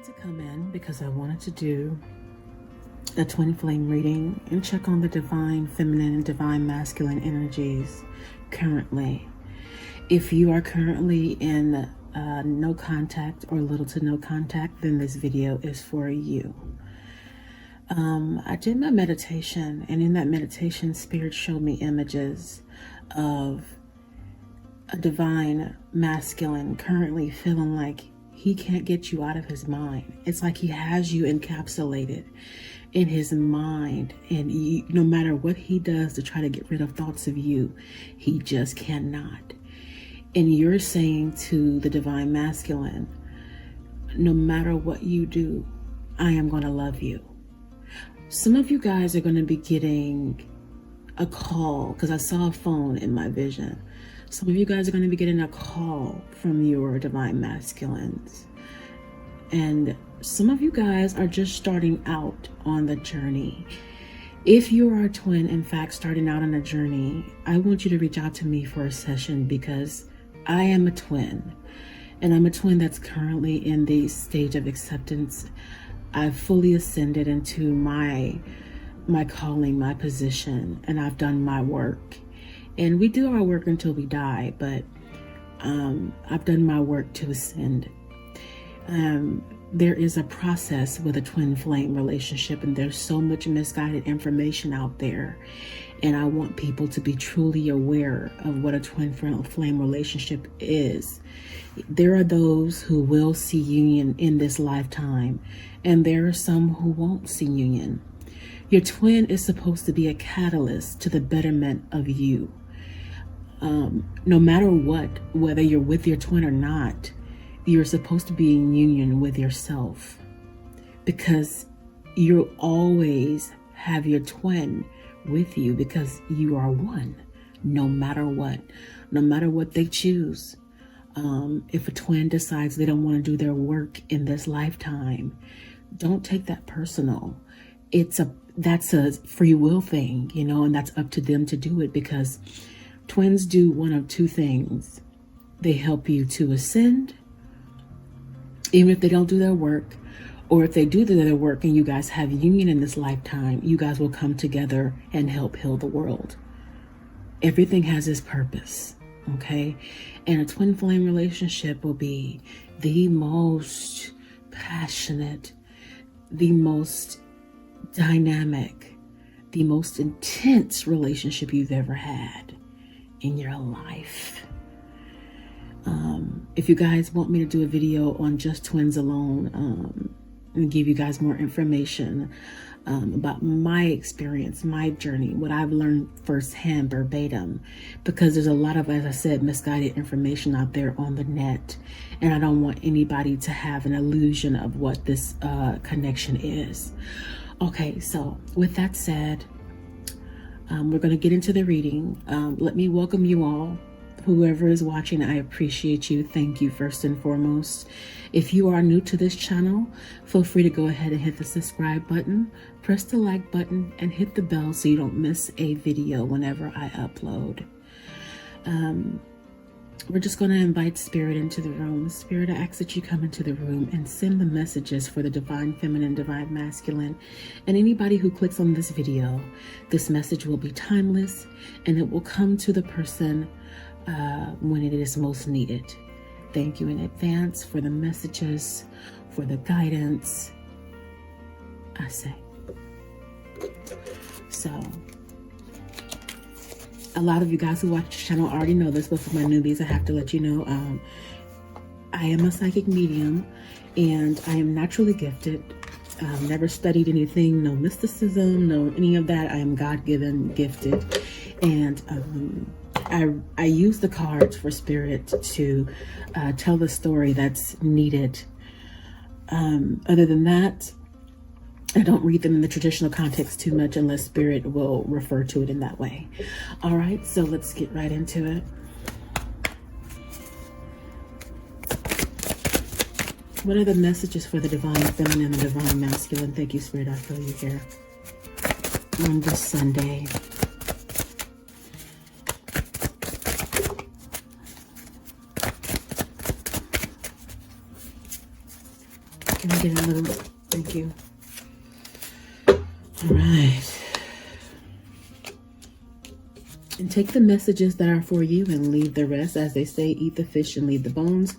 to come in because I wanted to do a twin flame reading and check on the divine feminine and divine masculine energies currently. If you are currently in no contact or little to no contact, then this video is for you. I did my meditation, and in that meditation, Spirit showed me images of a divine masculine currently feeling like he can't get you out of his mind. It's like he has you encapsulated in his mind, and no matter what he does to try to get rid of thoughts of you, he just cannot. And you're saying to the divine masculine, no matter what you do, I am going to love you. Some of you guys are going to be getting a call, because I saw a phone in my vision. Some of you guys are going to be getting a call from your divine masculines. And some of you guys are just starting out on the journey. If you are a twin, in fact, starting out on a journey, I want you to reach out to me for a session, because I am a twin. And I'm a twin that's currently in the stage of acceptance. I've fully ascended into my calling, my position, and I've done my work. And we do our work until we die, but I've done my work to ascend. There is a process with a twin flame relationship, and there's so much misguided information out there. And I want people to be truly aware of what a twin flame relationship is. There are those who will see union in this lifetime, and there are some who won't see union. Your twin is supposed to be a catalyst to the betterment of you. No matter what, whether you're with your twin or not, you're supposed to be in union with yourself, because you always have your twin with you, because you are one, no matter what they choose. If a twin decides they don't want to do their work in this lifetime, don't take that personal. That's a free will thing, and that's up to them to do it, because twins do one of two things. They help you to ascend, even if they don't do their work, or if they do their work and you guys have union in this lifetime, you guys will come together and help heal the world. Everything has its purpose, okay? And a twin flame relationship will be the most passionate, the most dynamic, the most intense relationship you've ever had in your life. If you guys want me to do a video on just twins alone, and give you guys more information about my experience, my journey, what I've learned firsthand, verbatim, because there's a lot of, as I said, misguided information out there on the net, and I don't want anybody to have an illusion of what this connection is. Okay, so with that said, we're going to get into the reading. Let me welcome you all. Whoever is watching, I appreciate you. Thank you first and foremost. If you are new to this channel, feel free to go ahead and hit the subscribe button, press the like button, and hit the bell so you don't miss a video whenever I upload. We're just going to invite Spirit into the room. Spirit, I ask that you come into the room and send the messages for the divine feminine, divine masculine, and anybody who clicks on this video. This message will be timeless, and it will come to the person when it is most needed. Thank you in advance for the messages, for the guidance, I say. So, a lot of you guys who watch the channel already know this, but for my newbies, I have to let you know, I am a psychic medium, and I am naturally gifted. Never studied anything, no mysticism, no any of that. I am God-given, gifted, and I use the cards for Spirit to tell the story that's needed. Other than that, I don't read them in the traditional context too much unless Spirit will refer to it in that way. All right, so let's get right into it. What are the messages for the divine feminine and divine masculine? Thank you, Spirit. I feel you here on this Sunday. Can I get a little, thank you. All right. And take the messages that are for you and leave the rest. As they say, eat the fish and leave the bones,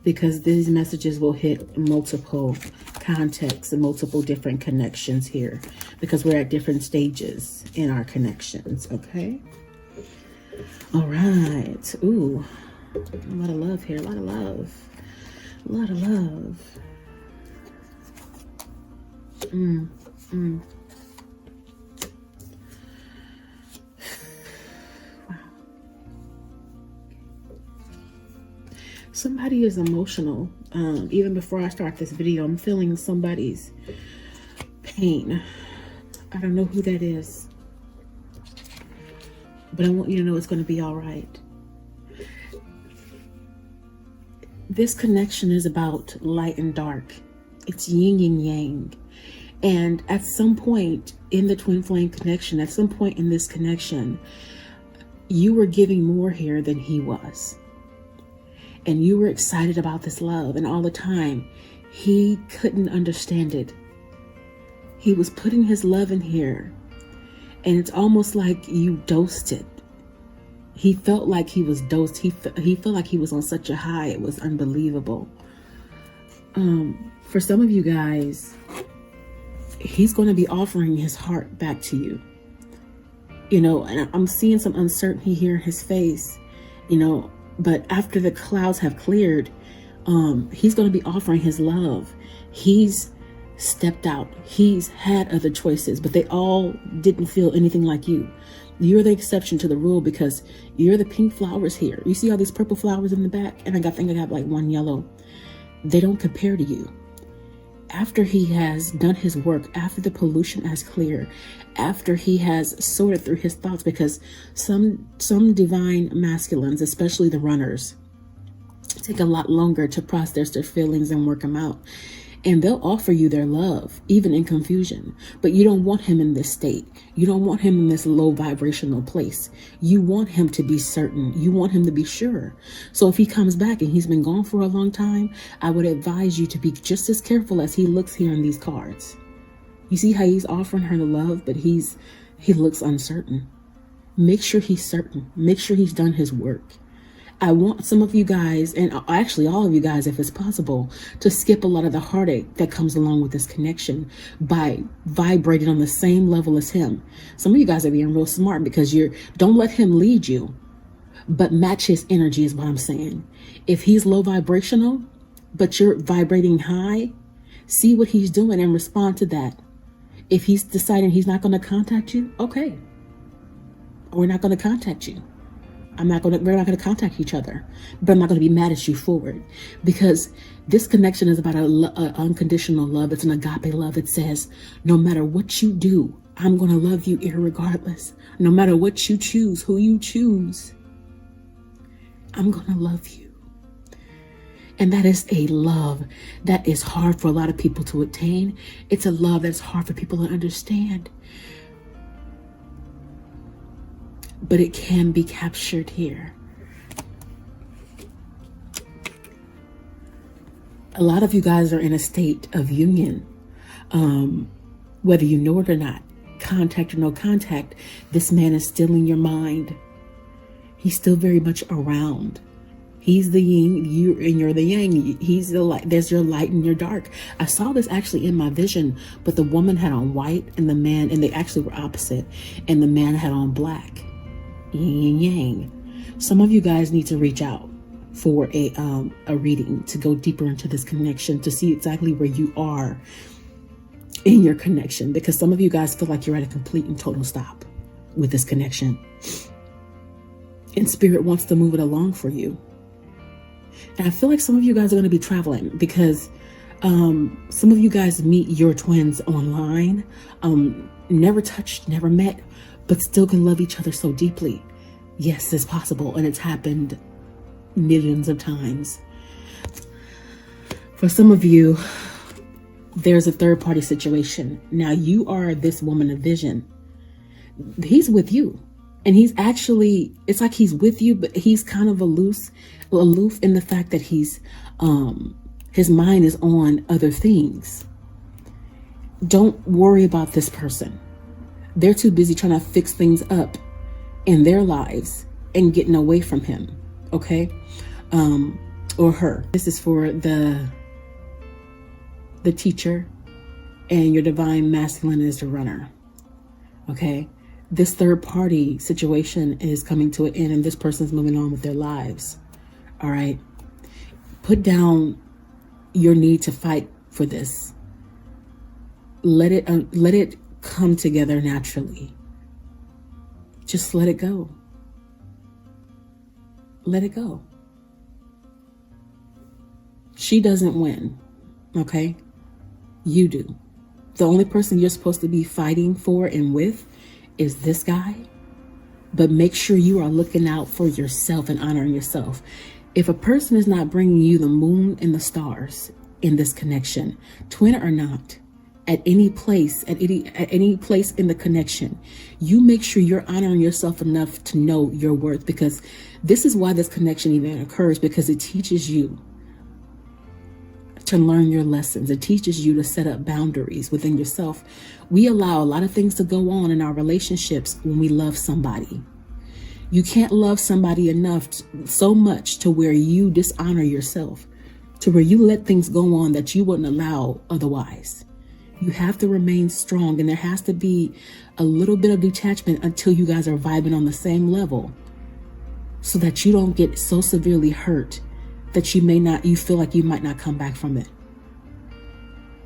because these messages will hit multiple contexts and multiple different connections here, because we're at different stages in our connections, okay? All right. Ooh, a lot of love here, a lot of love. A lot of love. Wow. Somebody is emotional. Even before I start this video, I'm feeling somebody's pain. I don't know who that is, but I want you to know it's going to be all right. This connection is about light and dark. It's yin and yang. And at some point in the twin flame connection, at some point in this connection, you were giving more here than he was. And you were excited about this love. And all the time, he couldn't understand it. He was putting his love in here. And it's almost like you dosed it. He felt like he was dosed. He felt like he was on such a high. It was unbelievable. For some of you guys, he's going to be offering his heart back to you. You know, and I'm seeing some uncertainty here in his face, you know, but after the clouds have cleared, he's going to be offering his love. He's stepped out. He's had other choices, but they all didn't feel anything like you. You're the exception to the rule, because you're the pink flowers here. You see all these purple flowers in the back? And I think I got like one yellow. They don't compare to you. After he has done his work, after the pollution has cleared, after he has sorted through his thoughts, because some divine masculines, especially the runners, take a lot longer to process their feelings and work them out. And they'll offer you their love, even in confusion. But you don't want him in this state. You don't want him in this low vibrational place. You want him to be certain. You want him to be sure. So if he comes back and he's been gone for a long time, I would advise you to be just as careful as he looks here in these cards. You see how he's offering her the love, but he looks uncertain. Make sure he's certain. Make sure he's done his work. I want some of you guys, and actually all of you guys, if it's possible, to skip a lot of the heartache that comes along with this connection by vibrating on the same level as him. Some of you guys are being real smart, because don't let him lead you, but match his energy is what I'm saying. If he's low vibrational, but you're vibrating high, see what he's doing and respond to that. If he's deciding he's not going to contact you, okay. We're not going to contact you. We're not going to contact each other, but I'm not going to be mad at you forward, because this connection is about an unconditional love. It's an agape love. It says, no matter what you do, I'm going to love you irregardless. No matter what you choose, who you choose, I'm going to love you. And that is a love that is hard for a lot of people to attain. It's a love that's hard for people to understand. But it can be captured here. A lot of you guys are in a state of union, whether you know it or not. Contact or no contact, this man is still in your mind. He's still very much around. He's the yin, you're the yang. He's the light. There's your light and your dark. I saw this actually in my vision, but the woman had on white and they actually were opposite, and the man had on black. Yin and yang. Some of you guys need to reach out for a reading to go deeper into this connection, to see exactly where you are in your connection, because some of you guys feel like you're at a complete and total stop with this connection, and spirit wants to move it along for you. And I feel like some of you guys are going to be traveling, because some of you guys meet your twins online, never touched, never met, but still can love each other so deeply. Yes, it's possible, and it's happened millions of times. For some of you, there's a third-party situation. Now, you are this woman of vision. He's with you, and he's actually, it's like he's with you, but he's kind of aloof in the fact that he's His mind is on other things. Don't worry about this person. They're too busy trying to fix things up in their lives and getting away from him, okay? Or her. This is for the teacher, and your divine masculine is the runner, okay? This third party situation is coming to an end, and this person's moving on with their lives, all right? Put down your need to fight for this. Let it come together naturally. Just let it go. Let it go. She doesn't win, okay? You do. The only person you're supposed to be fighting for and with is this guy. But make sure you are looking out for yourself and honoring yourself. If a person is not bringing you the moon and the stars in this connection, twin or not, at any place in the connection, you make sure you're honoring yourself enough to know your worth, because this is why this connection even occurs, because it teaches you to learn your lessons. It teaches you to set up boundaries within yourself. We allow a lot of things to go on in our relationships when we love somebody. You can't love somebody enough, so much to where you dishonor yourself, to where you let things go on that you wouldn't allow otherwise. You have to remain strong, and there has to be a little bit of detachment until you guys are vibing on the same level, so that you don't get so severely hurt that you feel like you might not come back from it.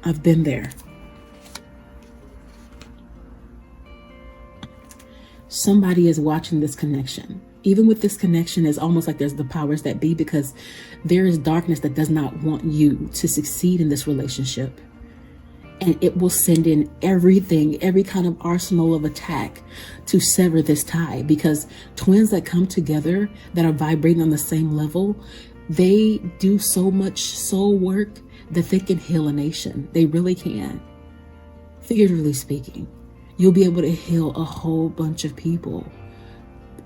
I've been there. Somebody is watching this connection. Even with this connection, it's almost like there's the powers that be, because there is darkness that does not want you to succeed in this relationship. And it will send in everything, every kind of arsenal of attack to sever this tie, because twins that come together that are vibrating on the same level, they do so much soul work that they can heal a nation. They really can. Figuratively speaking, you'll be able to heal a whole bunch of people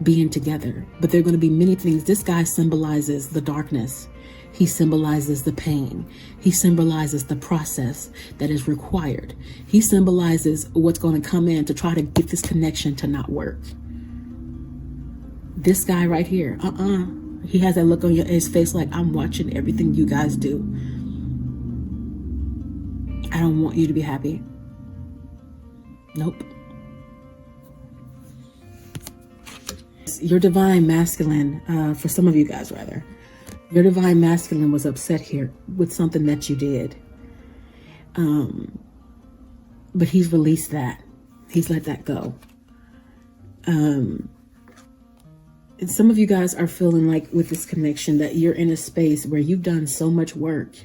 being together. But there are going to be many things. This guy symbolizes the darkness. He symbolizes the pain. He symbolizes the process that is required. He symbolizes what's going to come in to try to get this connection to not work. This guy right here, he has that look on his face like, I'm watching everything you guys do. I don't want you to be happy. Nope. Your divine masculine, for some of you guys rather, your divine masculine was upset here with something that you did. But he's released that. He's let that go. And some of you guys are feeling like with this connection that you're in a space where you've done so much work.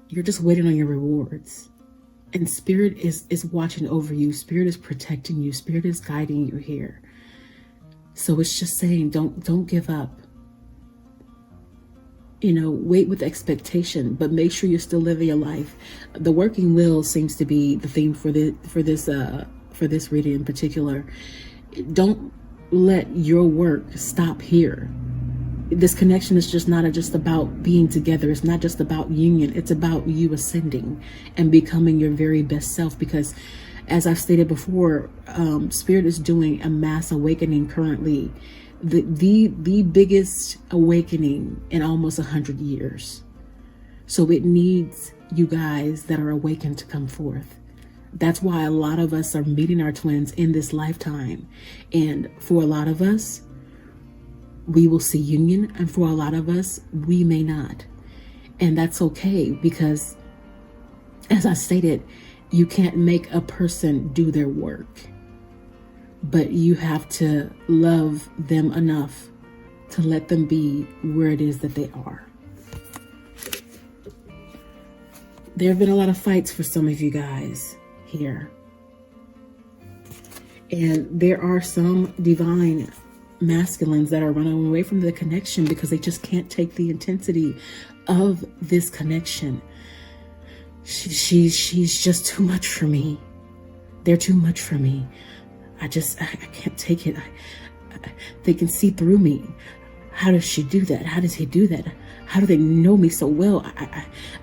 You're just waiting on your rewards. And Spirit is watching over you. Spirit is protecting you. Spirit is guiding you here. So it's just saying, don't give up. You know, wait with expectation, but make sure you're still living your life. The working will seems to be the theme for this reading in particular. Don't let your work stop here. This connection is just not just about being together. It's not just about union. It's about you ascending and becoming your very best self, because as I've stated before, Spirit is doing a mass awakening currently. The biggest awakening in almost 100 years. So it needs you guys that are awakened to come forth. That's why a lot of us are meeting our twins in this lifetime. And for a lot of us, we will see union. And for a lot of us, we may not. And that's okay, because as I stated, you can't make a person do their work. But you have to love them enough to let them be where it is that they are. There have been a lot of fights for some of you guys here. And there are some divine masculines that are running away from the connection because they just can't take the intensity of this connection. She's just too much for me. They're too much for me. I can't take it. They can see through me. How does she do that? How does he do that? How do they know me so well?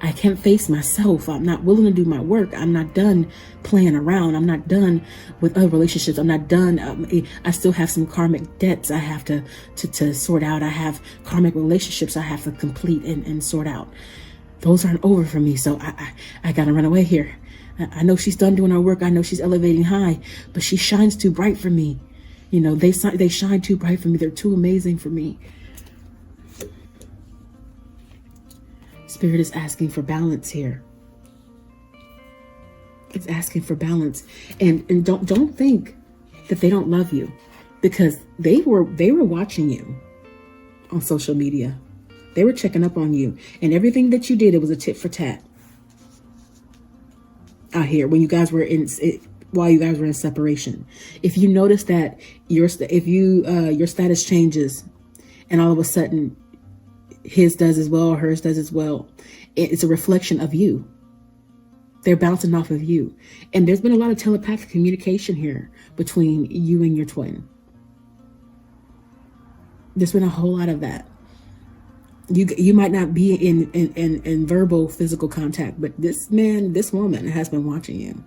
I can't face myself. I'm not willing to do my work. I'm not done playing around. I'm not done with other relationships. I'm not done. I still have some karmic debts I have to sort out. I have karmic relationships I have to complete and sort out. Those aren't over for me. So I got to run away here. I know she's done doing her work. I know she's elevating high, but she shines too bright for me. You know, they shine too bright for me. They're too amazing for me. Spirit is asking for balance here. It's asking for balance. And don't think that they don't love you, because they were watching you on social media. They were checking up on you, and everything that you did, it was a tit for tat out here when you guys were while you guys were in separation. If you notice that your status changes and all of a sudden his does as well or hers does as well, it's a reflection of you. They're bouncing off of you. And there's been a lot of telepathic communication here between you and your twin. There's been a whole lot of that. You might not be in verbal physical contact, but this woman has been watching you.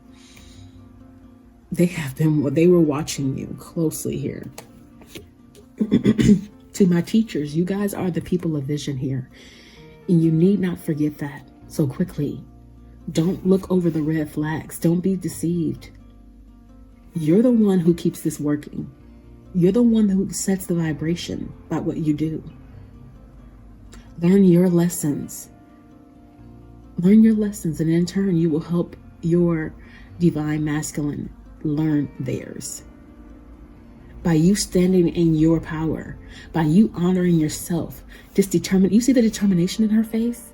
They were watching you closely here. To my teachers, you guys are the people of vision here. And you need not forget that so quickly. Don't look over the red flags. Don't be deceived. You're the one who keeps this working. You're the one who sets the vibration by what you do. Learn your lessons. Learn your lessons, and in turn, you will help your divine masculine learn theirs. By you standing in your power, by you honoring yourself, you see the determination in her face?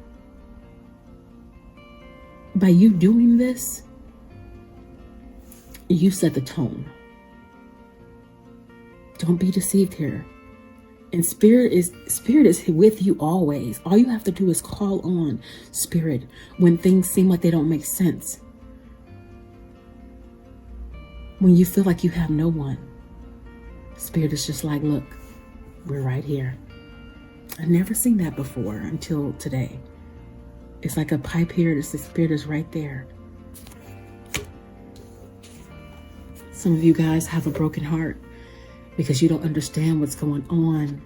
By you doing this, you set the tone. Don't be deceived here. And spirit is with you always. All you have to do is call on spirit when things seem like they don't make sense. When you feel like you have no one, spirit is just like, look, we're right here. I've never seen that before until today. It's like a pipe here. The spirit is right there. Some of you guys have a broken heart because you don't understand what's going on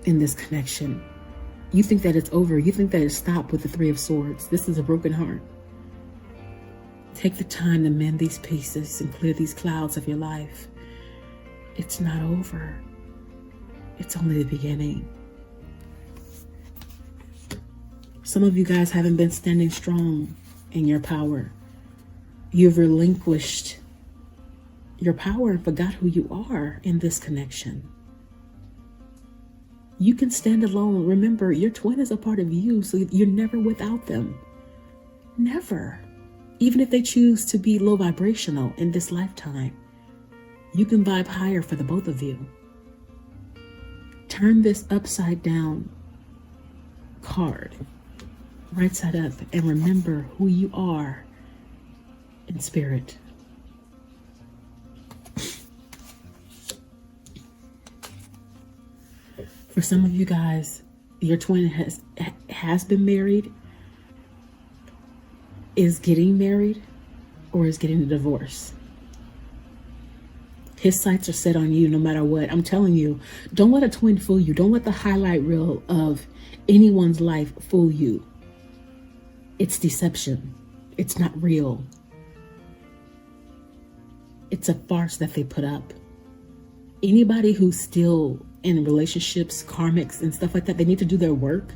in this connection. You think that it's over. You think that it's stopped with the Three of Swords. This is a broken heart. Take the time to mend these pieces and clear these clouds of your life. It's not over. It's only the beginning. Some of you guys haven't been standing strong in your power. You've relinquished your power and forgot who you are in this connection. You can stand alone. Remember, your twin is a part of you, so you're never without them. Never. Even if they choose to be low vibrational in this lifetime, you can vibe higher for the both of you. Turn this upside down card right side up and remember who you are in spirit. For some of you guys, your twin has been married, is getting married, or is getting a divorce. His sights are set on you no matter what. I'm telling you, don't let a twin fool you. Don't let the highlight reel of anyone's life fool you. It's deception. It's not real. It's a farce that they put up. Anybody who's still in relationships, karmics and stuff like that, they need to do their work.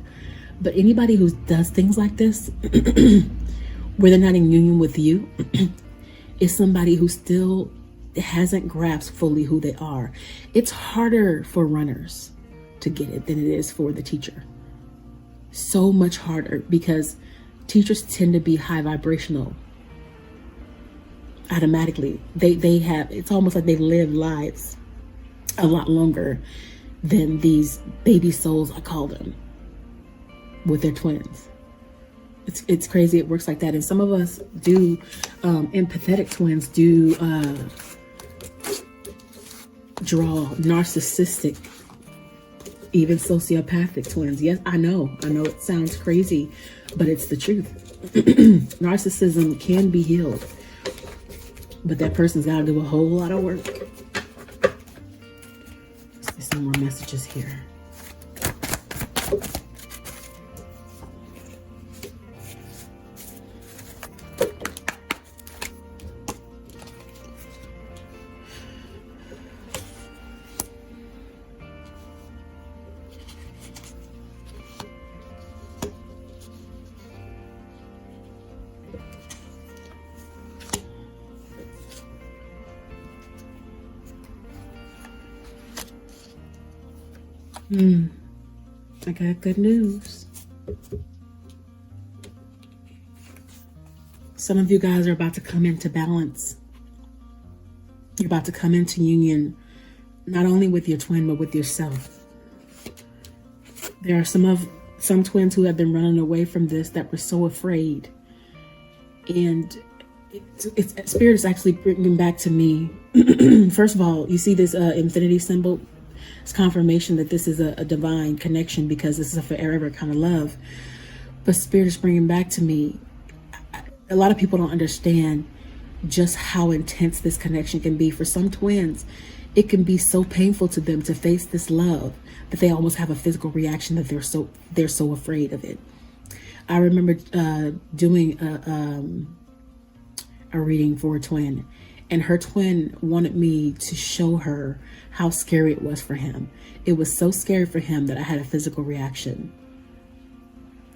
But anybody who does things like this, where they're not in union with you, is somebody who still hasn't grasped fully who they are. It's harder for runners to get it than it is for the teacher. So much harder, because teachers tend to be high vibrational automatically. They have, it's almost like they live lives a lot longer than these baby souls, I call them, with their twins. It's crazy it works like that. And some of us do, empathetic twins do draw narcissistic even sociopathic twins. Yes, I know it sounds crazy, but it's the truth. Narcissism can be healed, but that person's got to do a whole lot of work. Let's get some more messages here. I got good news. Some of you guys are about to come into balance. You're about to come into union, not only with your twin, but with yourself. There are some twins who have been running away from this, that were so afraid. And Spirit is actually bringing back to me. First of all, you see this infinity symbol? It's confirmation that this is a divine connection, because this is a forever kind of love. But Spirit is bringing back to me, a lot of people don't understand just how intense this connection can be. For some twins, it can be so painful to them to face this love that they almost have a physical reaction, that they're so afraid of it. I remember doing a reading for a twin, and her twin wanted me to show her how scary it was for him. It was so scary for him that I had a physical reaction.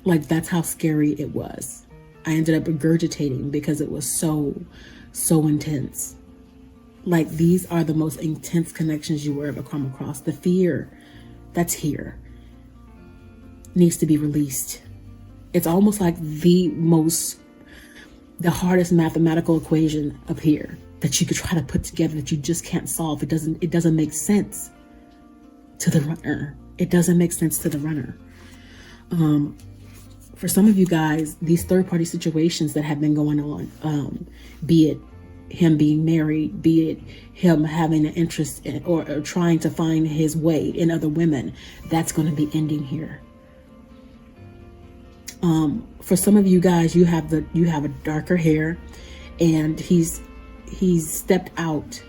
Like, that's how scary it was. I ended up regurgitating because it was so intense. Like, these are the most intense connections you will ever come across. The fear that's here needs to be released. It's almost like the hardest mathematical equation up here that you could try to put together, that you just can't solve. It doesn't make sense to the runner. It doesn't make sense to the runner. For some of you guys, these third-party situations that have been going on, be it him being married, be it him having an interest in, or trying to find his way in other women, that's going to be ending here. For some of you guys, you have a darker hair, and he's stepped out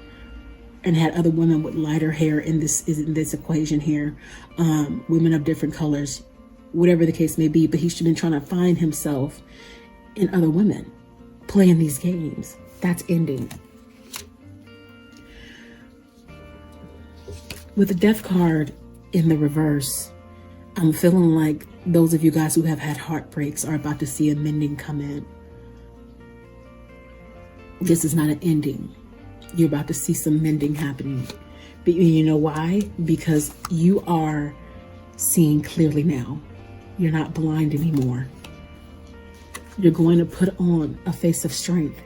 and had other women with lighter hair in this equation here, women of different colors, whatever the case may be. But he's been trying to find himself in other women, playing these games. That's ending. With the Death card in the reverse, I'm feeling like those of you guys who have had heartbreaks are about to see a mending come in. This is not an ending. You're about to see some mending happening. But you know why? Because you are seeing clearly now. You're not blind anymore. You're going to put on a face of strength.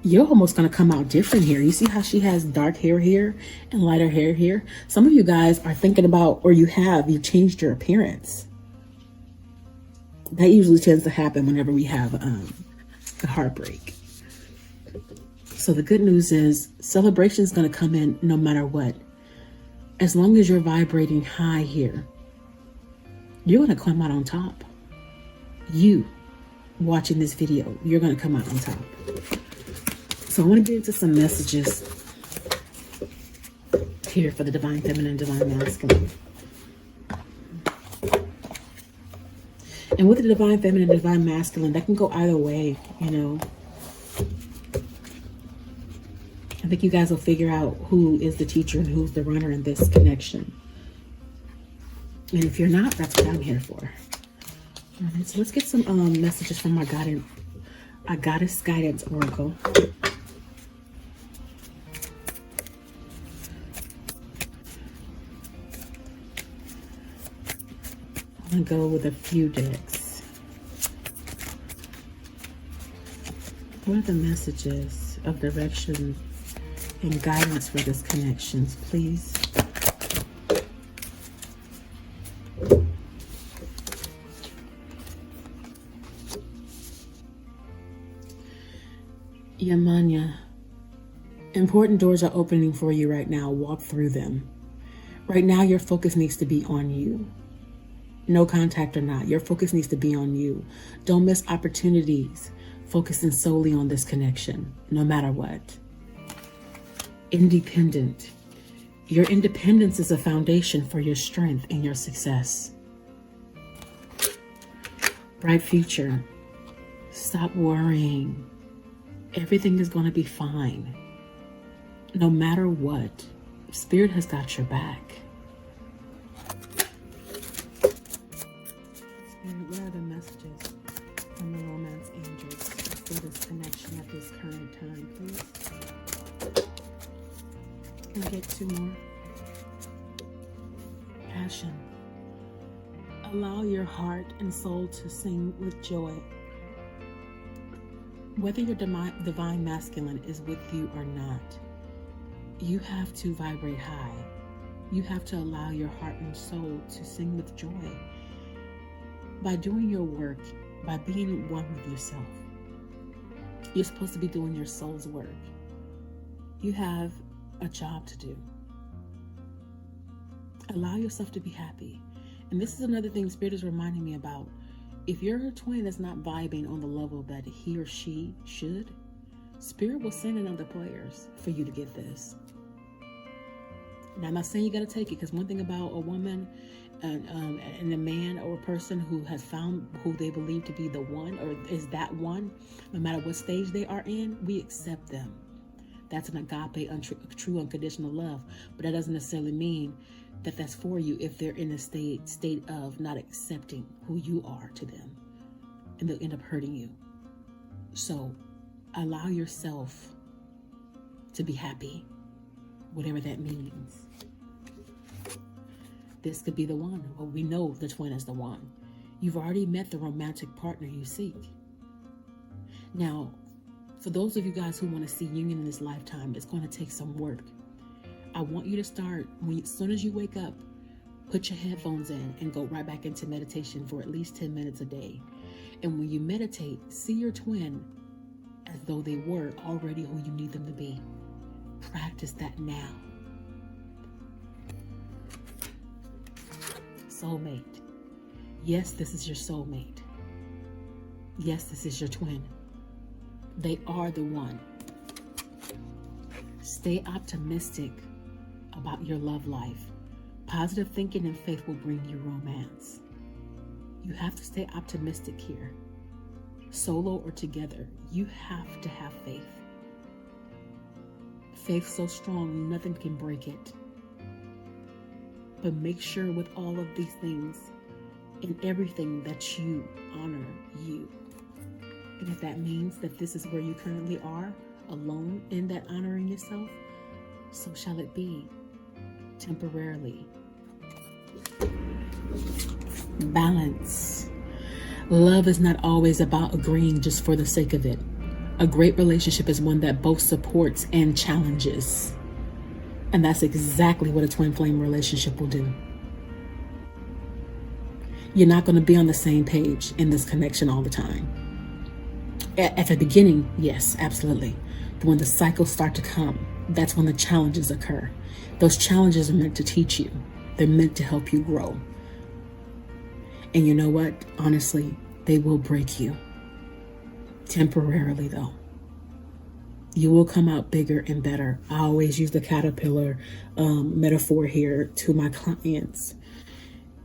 You're almost going to come out different here. You see how she has dark hair here and lighter hair here? Some of you guys are thinking about, or you changed your appearance. That usually tends to happen whenever we have the heartbreak. So the good news is celebration is going to come in no matter what. As long as you're vibrating high here, you're going to come out on top. You watching this video, you're going to come out on top. So I want to get into some messages here for the Divine Feminine, Divine Masculine. And with the Divine Feminine, Divine Masculine, that can go either way, you know. I think you guys will figure out who is the teacher and who's the runner in this connection. And if you're not, that's what I'm here for. All right, so let's get some messages from our Goddess Guidance Oracle. I'm going to go with a few decks. What are the messages of direction and guidance for this connections, please? Yamanya, important doors are opening for you right now. Walk through them. Right now, your focus needs to be on you. No contact or not, your focus needs to be on you. Don't miss opportunities focusing solely on this connection, no matter what. Independent. Your independence is a foundation for your strength and your success. Bright future. Stop worrying. Everything is going to be fine. No matter what, Spirit has got your back. Spirit, what are the messages from the romance angels for this connection at this current time, please? Can I get 2 more? Passion. Allow your heart and soul to sing with joy. Whether your divine masculine is with you or not, you have to vibrate high. You have to allow your heart and soul to sing with joy. By doing your work, by being one with yourself, you're supposed to be doing your soul's work. You have a job to do. Allow yourself to be happy. And this is another thing Spirit is reminding me about. If your twin is not vibing on the level that he or she should, Spirit will send in other players for you to get this. Now, I'm not saying you got to take it, because one thing about a woman and a man or a person who has found who they believe to be the one, or is that one, no matter what stage they are in, we accept them. That's an agape, true unconditional love. But that doesn't necessarily mean that that's for you if they're in a state of not accepting who you are to them, and they'll end up hurting you. So allow yourself to be happy, whatever that means. This could be the one. Well, we know the twin is the one. You've already met the romantic partner you seek. Now, for those of you guys who want to see union in this lifetime, it's going to take some work. I want you to start, as soon as you wake up, put your headphones in and go right back into meditation for at least 10 minutes a day. And when you meditate, see your twin as though they were already who you need them to be. Practice that now. Soulmate. Yes, this is your soulmate. Yes, this is your twin. They are the one. Stay optimistic about your love life. Positive thinking and faith will bring you romance. You have to stay optimistic here. Solo or together, you have to have faith. Faith so strong, nothing can break it. But make sure with all of these things, in everything, that you honor you. And if that means that this is where you currently are, alone in that honoring yourself, so shall it be, temporarily. Balance. Love is not always about agreeing just for the sake of it. A great relationship is one that both supports and challenges. And that's exactly what a twin flame relationship will do. You're not going to be on the same page in this connection all the time. At the beginning, yes, absolutely. But when the cycles start to come, that's when the challenges occur. Those challenges are meant to teach you. They're meant to help you grow. And you know what? Honestly, they will break you. Temporarily, though. You will come out bigger and better. I always use the caterpillar metaphor here to my clients.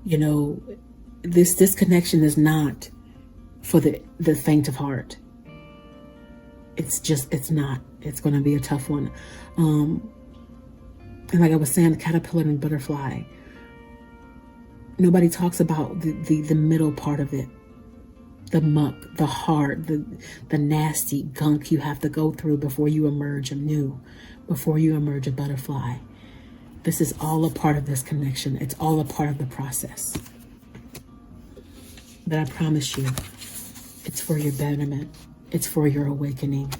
You know, this connection is not for the faint of heart. It's not. It's going to be a tough one. And like I was saying, the caterpillar and butterfly. Nobody talks about the middle part of it. The muck, the hard, the nasty gunk you have to go through before you emerge anew, before you emerge a butterfly. This is all a part of this connection. It's all a part of the process. But I promise you, it's for your betterment. It's for your awakening.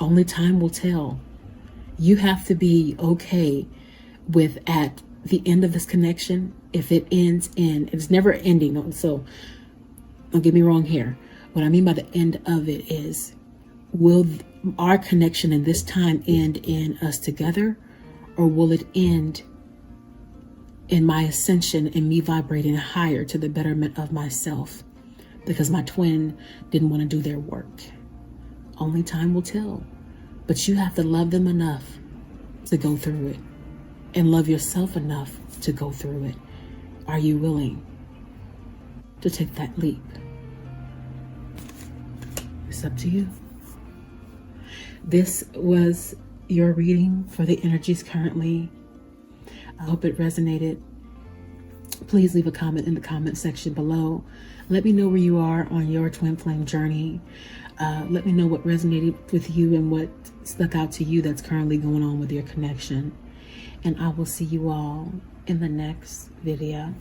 Only time will tell. You have to be okay with, at the end of this connection, if it ends in, it's never ending. So don't get me wrong here. What I mean by the end of it is, will our connection in this time end in us together, Or will it end in my ascension and me vibrating higher to the betterment of myself because my twin didn't want to do their work? Only time will tell. But you have to love them enough to go through it and love yourself enough to go through it. Are you willing to take that leap? It's up to you. This was your reading for the energies currently. I hope it resonated. Please leave a comment in the comment section below. Let me know where you are on your twin flame journey. Let me know what resonated with you and what stuck out to you that's currently going on with your connection. And I will see you all in the next video.